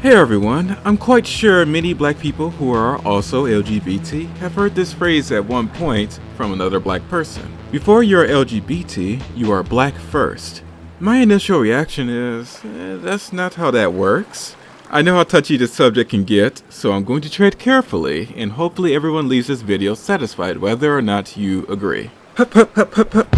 Hey everyone, I'm quite sure many black people who are also LGBT have heard this phrase at one point from another black person. Before you're LGBT, you are black first. My initial reaction is, that's not how that works. I know how touchy this subject can get, so I'm going to tread carefully, and hopefully everyone leaves this video satisfied whether or not you agree. Hup, hup, hup, hup, hup.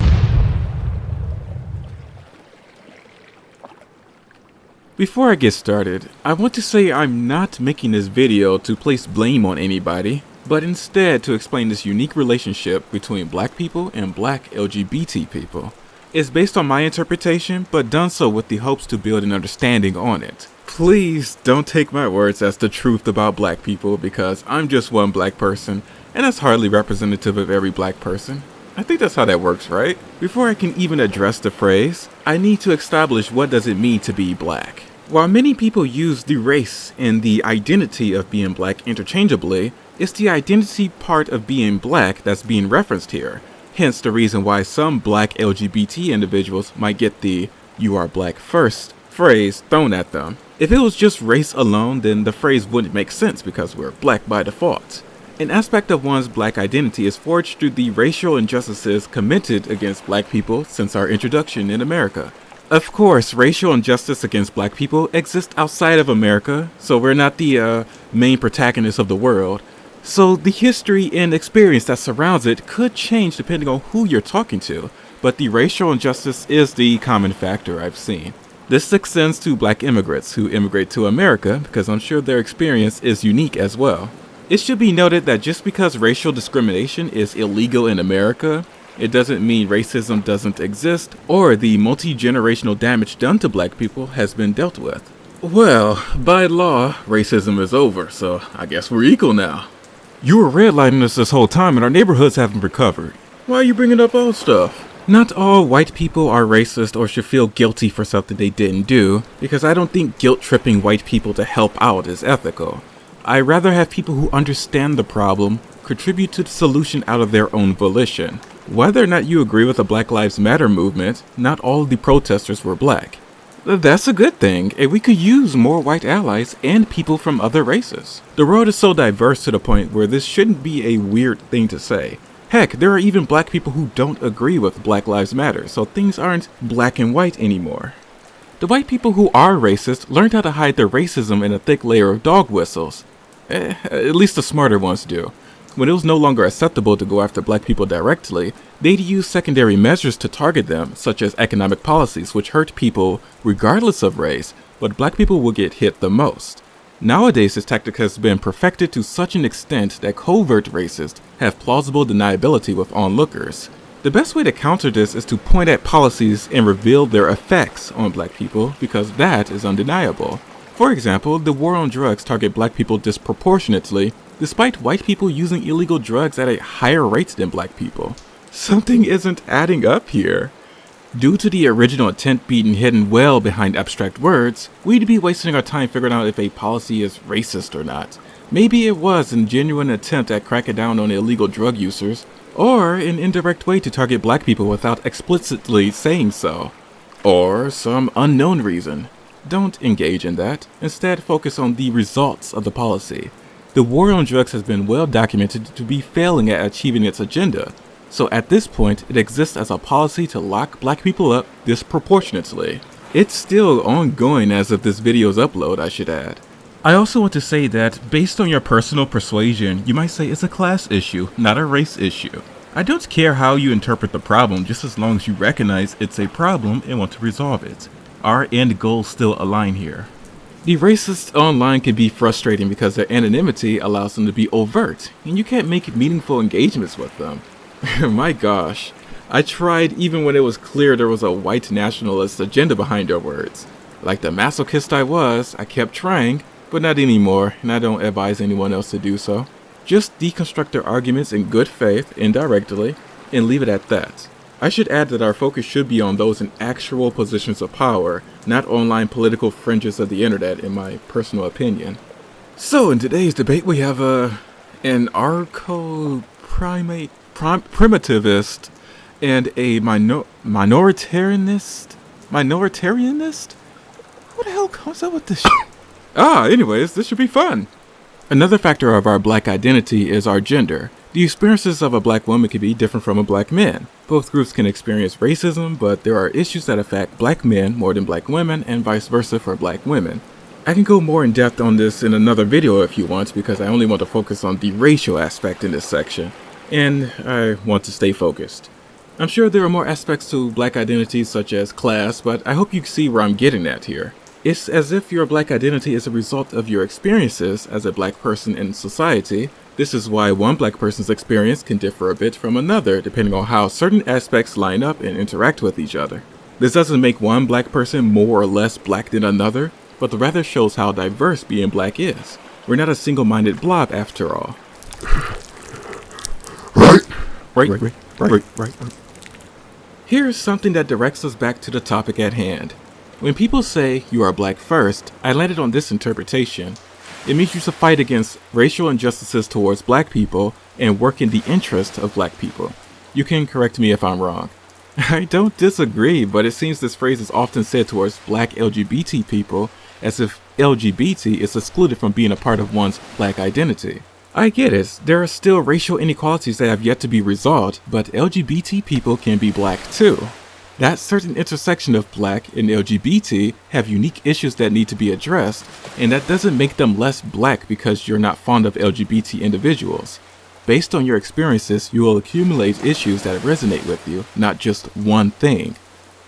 Before I get started, I want to say I'm not making this video to place blame on anybody, but instead to explain this unique relationship between black people and black LGBT people. It's based on my interpretation, but done so with the hopes to build an understanding on it. Please don't take my words as the truth about black people, because I'm just one black person, and that's hardly representative of every black person. I think that's how that works, right? Before I can even address the phrase, I need to establish what does it mean to be black. While many people use the race and the identity of being black interchangeably, it's the identity part of being black that's being referenced here. Hence the reason why some black LGBT individuals might get the "you are black first" phrase thrown at them. If it was just race alone, then the phrase wouldn't make sense because we're black by default. An aspect of one's black identity is forged through the racial injustices committed against black people since our introduction in America. Of course, racial injustice against black people exists outside of America, so we're not the main protagonists of the world. So the history and experience that surrounds it could change depending on who you're talking to, but the racial injustice is the common factor I've seen. This extends to black immigrants who immigrate to America because I'm sure their experience is unique as well. It should be noted that just because racial discrimination is illegal in America, it doesn't mean racism doesn't exist or the multi-generational damage done to black people has been dealt with. Well, by law, racism is over, so I guess we're equal now. You were redlining us this whole time and our neighborhoods haven't recovered. Why are you bringing up old stuff? Not all white people are racist or should feel guilty for something they didn't do, because I don't think guilt-tripping white people to help out is ethical. I'd rather have people who understand the problem contribute to the solution out of their own volition. Whether or not you agree with the Black Lives Matter movement, not all of the protesters were black. That's a good thing, and we could use more white allies and people from other races. The world is so diverse to the point where this shouldn't be a weird thing to say. Heck, there are even black people who don't agree with Black Lives Matter, so things aren't black and white anymore. The white people who are racist learned how to hide their racism in a thick layer of dog whistles. At least the smarter ones do. When it was no longer acceptable to go after black people directly, they'd use secondary measures to target them, such as economic policies which hurt people regardless of race, but black people will get hit the most. Nowadays, this tactic has been perfected to such an extent that covert racists have plausible deniability with onlookers. The best way to counter this is to point at policies and reveal their effects on black people, because that is undeniable. For example, the war on drugs target black people disproportionately, despite white people using illegal drugs at a higher rate than black people. Something isn't adding up here. Due to the original intent being hidden well behind abstract words, we'd be wasting our time figuring out if a policy is racist or not. Maybe it was a genuine attempt at cracking down on illegal drug users, or an indirect way to target black people without explicitly saying so. Or some unknown reason. Don't engage in that. Instead, focus on the results of the policy. The war on drugs has been well documented to be failing at achieving its agenda, so at this point it exists as a policy to lock black people up disproportionately. It's still ongoing as of this video's upload, I should add. I also want to say that based on your personal persuasion, you might say it's a class issue, not a race issue. I don't care how you interpret the problem, just as long as you recognize it's a problem and want to resolve it. Our end goals still align here. The racists online can be frustrating because their anonymity allows them to be overt, and you can't make meaningful engagements with them. My gosh, I tried even when it was clear there was a white nationalist agenda behind their words. Like the masochist I was, I kept trying, but not anymore, and I don't advise anyone else to do so. Just deconstruct their arguments in good faith, indirectly, and leave it at that. I should add that our focus should be on those in actual positions of power, not online political fringes of the internet, in my personal opinion. So in today's debate we have an primitivist and a minoritarianist? What the hell comes up with this shit? Anyways, this should be fun. Another factor of our black identity is our gender. The experiences of a black woman can be different from a black man. Both groups can experience racism, but there are issues that affect black men more than black women, and vice versa for black women. I can go more in depth on this in another video if you want, because I only want to focus on the racial aspect in this section, and I want to stay focused. I'm sure there are more aspects to black identity such as class, but I hope you see where I'm getting at here. It's as if your black identity is a result of your experiences as a black person in society. This is why one black person's experience can differ a bit from another depending on how certain aspects line up and interact with each other. This doesn't make one black person more or less black than another, but rather shows how diverse being black is. We're not a single-minded blob after all. Right. Here's something that directs us back to the topic at hand. When people say you are black first, I landed on this interpretation. It means you should fight against racial injustices towards black people and work in the interest of black people. You can correct me if I'm wrong. I don't disagree, but it seems this phrase is often said towards black LGBT people as if LGBT is excluded from being a part of one's black identity. I get it, there are still racial inequalities that have yet to be resolved, but LGBT people can be black too. That certain intersection of black and LGBT have unique issues that need to be addressed, and that doesn't make them less black because you're not fond of LGBT individuals. Based on your experiences, you will accumulate issues that resonate with you, not just one thing.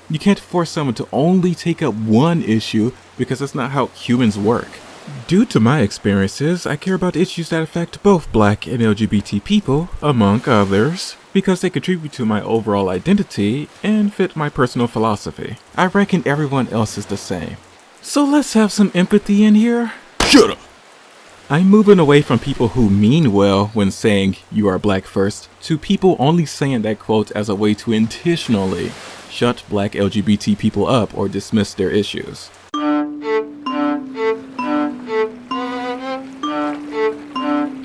You can't force someone to only take up one issue because that's not how humans work. Due to my experiences, I care about issues that affect both black and LGBT people, among others, because they contribute to my overall identity and fit my personal philosophy. I reckon everyone else is the same. So let's have some empathy in here. Shut up! I'm moving away from people who mean well when saying you are black first to people only saying that quote as a way to intentionally shut black LGBT people up or dismiss their issues.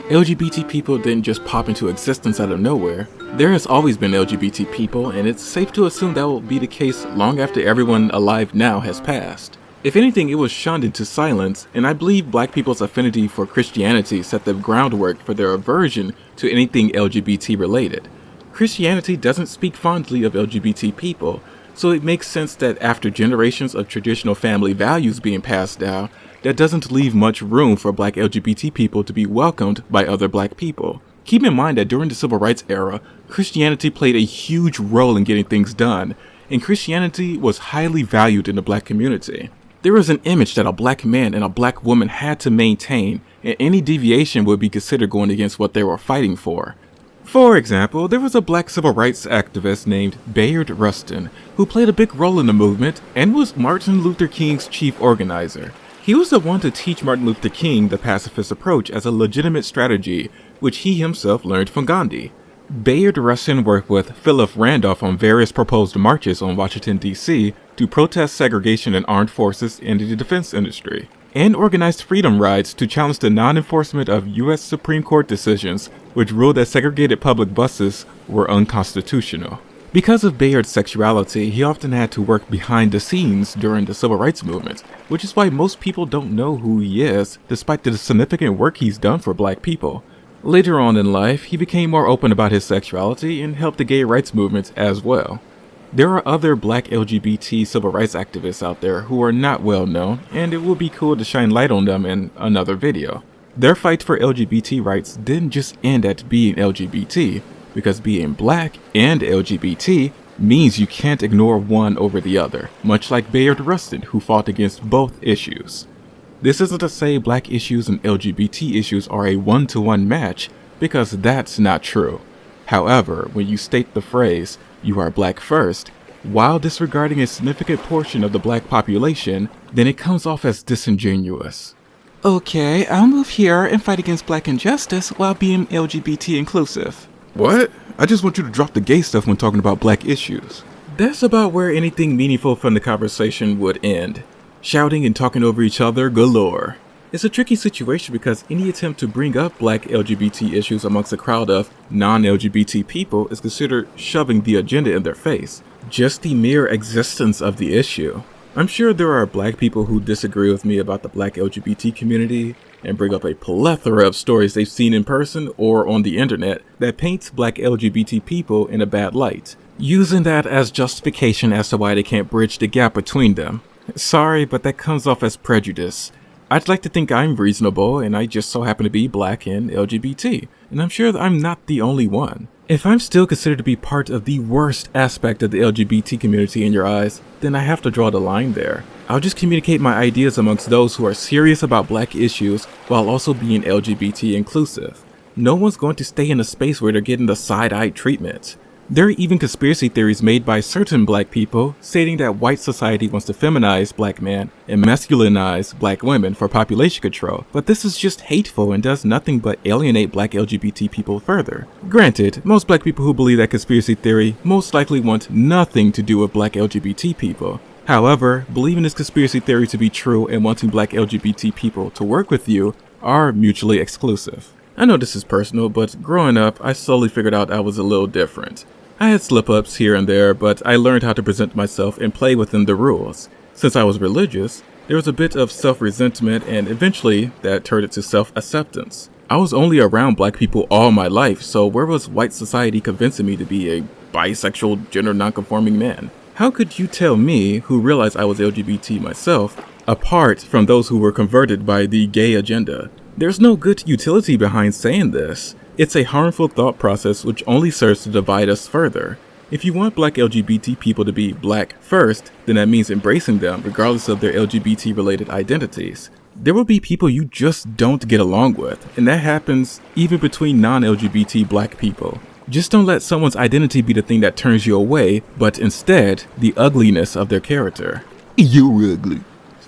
LGBT people didn't just pop into existence out of nowhere. There has always been LGBT people, and it's safe to assume that will be the case long after everyone alive now has passed. If anything, it was shunned into silence, and I believe black people's affinity for Christianity set the groundwork for their aversion to anything LGBT related. Christianity doesn't speak fondly of LGBT people, so it makes sense that after generations of traditional family values being passed down, that doesn't leave much room for black LGBT people to be welcomed by other black people. Keep in mind that during the Civil Rights era, Christianity played a huge role in getting things done, and Christianity was highly valued in the black community. There was an image that a black man and a black woman had to maintain, and any deviation would be considered going against what they were fighting for. For example, there was a black civil rights activist named Bayard Rustin, who played a big role in the movement and was Martin Luther King's chief organizer. He was the one to teach Martin Luther King the pacifist approach as a legitimate strategy, which he himself learned from Gandhi. Bayard Rustin worked with Philip Randolph on various proposed marches on Washington, D.C. to protest segregation in armed forces and in the defense industry, and organized freedom rides to challenge the non-enforcement of U.S. Supreme Court decisions which ruled that segregated public buses were unconstitutional. Because of Bayard's sexuality, he often had to work behind the scenes during the civil rights movement, which is why most people don't know who he is, despite the significant work he's done for black people. Later on in life, he became more open about his sexuality and helped the gay rights movement as well. There are other black LGBT civil rights activists out there who are not well known, and it will be cool to shine light on them in another video. Their fight for LGBT rights didn't just end at being LGBT, because being black and LGBT means you can't ignore one over the other, much like Bayard Rustin, who fought against both issues. This isn't to say black issues and LGBT issues are a one-to-one match, because that's not true. However, when you state the phrase, "you are black first," while disregarding a significant portion of the black population, then it comes off as disingenuous. Okay, I'll move here and fight against black injustice while being LGBT inclusive. What? I just want you to drop the gay stuff when talking about black issues. That's about where anything meaningful from the conversation would end. Shouting and talking over each other galore. It's a tricky situation because any attempt to bring up black LGBT issues amongst a crowd of non-LGBT people is considered shoving the agenda in their face. Just the mere existence of the issue. I'm sure there are black people who disagree with me about the black LGBT community and bring up a plethora of stories they've seen in person or on the internet that paints black LGBT people in a bad light, using that as justification as to why they can't bridge the gap between them. Sorry, but that comes off as prejudice. I'd like to think I'm reasonable, and I just so happen to be black and LGBT, and I'm sure that I'm not the only one. If I'm still considered to be part of the worst aspect of the LGBT community in your eyes, then I have to draw the line there. I'll just communicate my ideas amongst those who are serious about black issues while also being LGBT inclusive. No one's going to stay in a space where they're getting the side-eyed treatment. There are even conspiracy theories made by certain black people stating that white society wants to feminize black men and masculinize black women for population control, but this is just hateful and does nothing but alienate black LGBT people further. Granted, most black people who believe that conspiracy theory most likely want nothing to do with black LGBT people. However, believing this conspiracy theory to be true and wanting black LGBT people to work with you are mutually exclusive. I know this is personal, but growing up, I slowly figured out I was a little different. I had slip-ups here and there, but I learned how to present myself and play within the rules. Since I was religious, there was a bit of self-resentment, and eventually that turned into self-acceptance. I was only around black people all my life, so where was white society convincing me to be a bisexual, gender non-conforming man? How could you tell me, who realized I was LGBT myself, apart from those who were converted by the gay agenda? There's no good utility behind saying this. It's a harmful thought process which only serves to divide us further. If you want black LGBT people to be black first, then that means embracing them regardless of their LGBT related identities. There will be people you just don't get along with, and that happens even between non-LGBT black people. Just don't let someone's identity be the thing that turns you away, but instead, the ugliness of their character. You're ugly.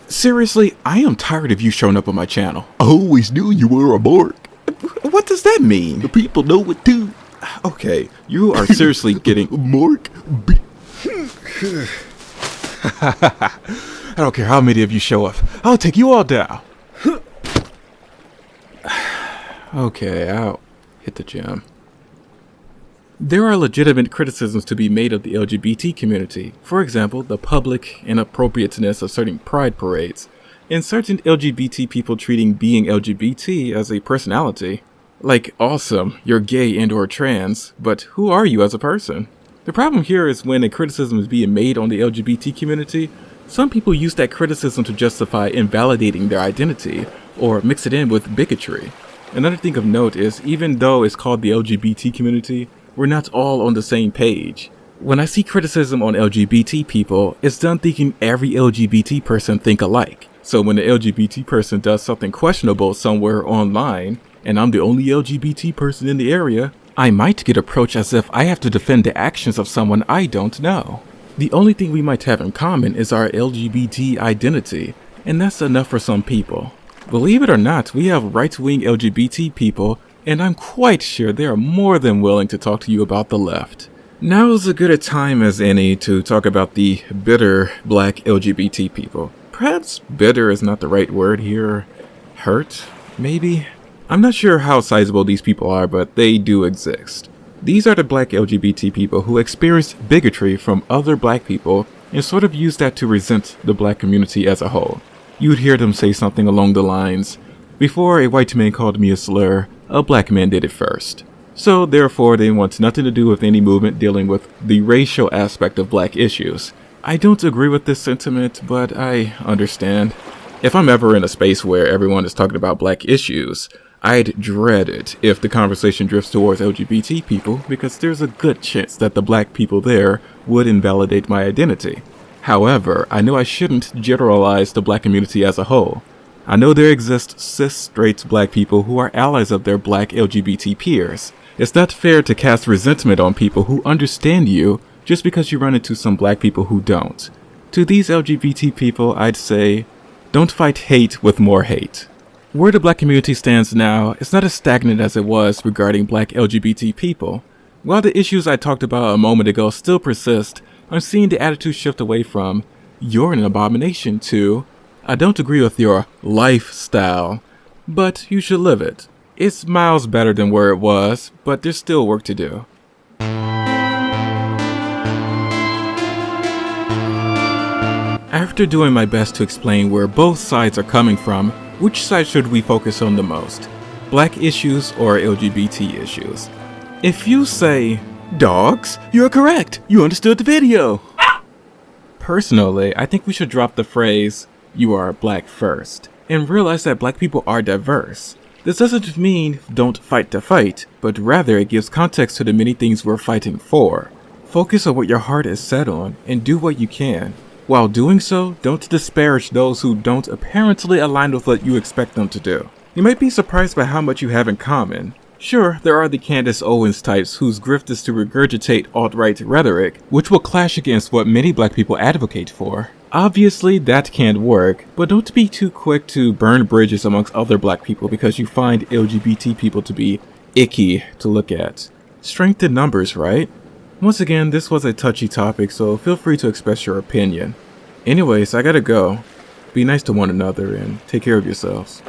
Seriously, I am tired of you showing up on my channel. I always knew you were a mark. What does that mean? The people know it too. Okay, you are seriously getting... Mark I don't care how many of you show up. I'll take you all down. Okay, I'll hit the gym. There are legitimate criticisms to be made of the LGBT community. For example, the public inappropriateness of certain pride parades, and certain LGBT people treating being LGBT as a personality. Like, awesome, you're gay and or trans, but who are you as a person? The problem here is when a criticism is being made on the LGBT community, some people use that criticism to justify invalidating their identity, or mix it in with bigotry. Another thing of note is, even though it's called the LGBT community, we're not all on the same page. When I see criticism on LGBT people, it's done thinking every LGBT person think alike. So when an LGBT person does something questionable somewhere online, and I'm the only LGBT person in the area, I might get approached as if I have to defend the actions of someone I don't know. The only thing we might have in common is our LGBT identity, and that's enough for some people. Believe it or not, we have right-wing LGBT people, and I'm quite sure they are more than willing to talk to you about the left. Now is as good a time as any to talk about the bitter black LGBT people. Perhaps bitter is not the right word here. Hurt, maybe? I'm not sure how sizable these people are, but they do exist. These are the black LGBT people who experienced bigotry from other black people and sort of use that to resent the black community as a whole. You'd hear them say something along the lines, "Before a white man called me a slur, a black man did it first." So therefore they want nothing to do with any movement dealing with the racial aspect of black issues. I don't agree with this sentiment, but I understand. If I'm ever in a space where everyone is talking about black issues, I'd dread it if the conversation drifts towards LGBT people, because there's a good chance that the black people there would invalidate my identity. However, I know I shouldn't generalize the black community as a whole. I know there exist cis straight black people who are allies of their black LGBT peers. It's not fair to cast resentment on people who understand you just because you run into some black people who don't. To these LGBT people, I'd say, don't fight hate with more hate. Where the black community stands now is not as stagnant as it was regarding black LGBT people. While the issues I talked about a moment ago still persist, I'm seeing the attitude shift away from, "You're an abomination," to, "I don't agree with your lifestyle, but you should live it." It's miles better than where it was, but there's still work to do. After doing my best to explain where both sides are coming from, which side should we focus on the most? Black issues or LGBT issues? If you say, dogs, you're correct, you understood the video. Personally, I think we should drop the phrase, you are black first, and realize that black people are diverse. This doesn't mean don't fight to fight, but rather it gives context to the many things we're fighting for. Focus on what your heart is set on, and do what you can. While doing so, don't disparage those who don't apparently align with what you expect them to do. You might be surprised by how much you have in common. Sure, there are the Candace Owens types whose grift is to regurgitate alt-right rhetoric, which will clash against what many black people advocate for. Obviously, that can't work, but don't be too quick to burn bridges amongst other black people because you find LGBT people to be icky to look at. Strength in numbers, right? Once again, this was a touchy topic, so feel free to express your opinion. Anyways, I gotta go. Be nice to one another and take care of yourselves.